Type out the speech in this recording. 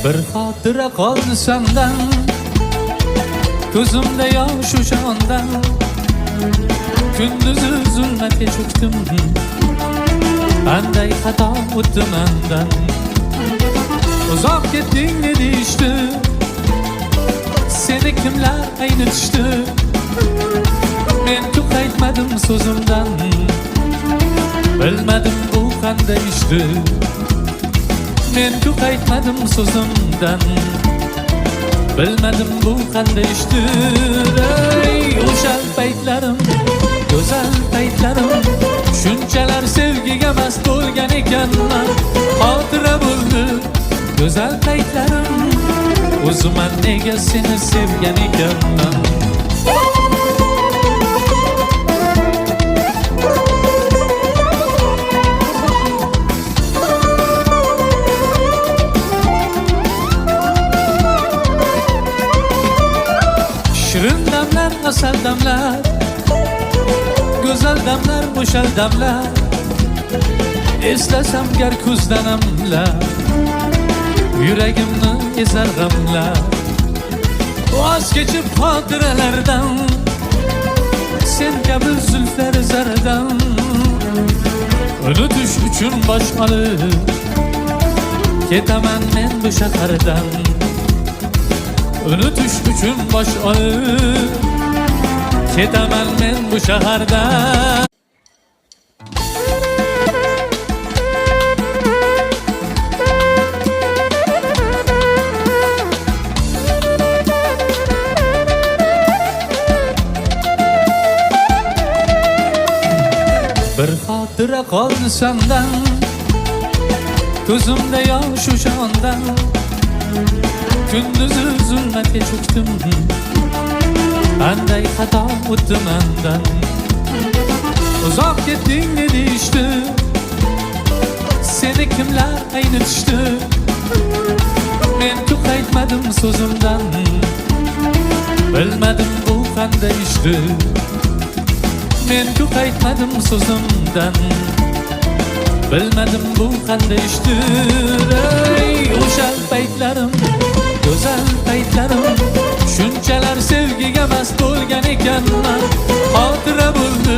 Bir xotira qoldi sendan, ko'zimda yosh o'shandan. Kunduzi zulmatga cho'kdim, qanday xato o'tdi mendan. Uzoq ketding deyishdi, seni kimlar aynitishdi. Men ku qaytmadim so'zimdan, bilmadim bu qanday ishdi. Men ku qaytmadim so'zimdan, bilmadim bu qanday ishdir. Ey o'sha paytlarim, go'zal paytlarim, shunchalar sevgiga mast bo'lgan ekanman. Xotira bo'ldi go'zal paytlarim, o'zimman nega seni sevgan ekanman. Shirin damlar, asal damlar, go'zal damlar, o'shal damlar. Eslasam gar ko'zdan amlar, yuragimni ezar g'amlar. Voz kechib xotiralardan, sen kabi zulflar zardan. Unutish uchun bosh olib ketaman men bu shahardan. Unutish uchun bosh olib ketaman men bu shahardan. Bir xotira qoldi sendan, ko'zimda yosh o'shandan. Kunduzi zulmatga cho'kdim, qanday xato o'tdi mendan. Uzoq ketding deyishdi, seni kimlar aynitishdi. Men ku qaytmadim so'zimdan, bilmadim bu qanday ishdi. Men ku qaytmadim so'zimdan, bilmadim bu qanday ishdir. Ey o'sha paytlarim, go'zal paytlarim, shunchalar sevgiga mast bo'lgan ekanman. Xotira bo'ldi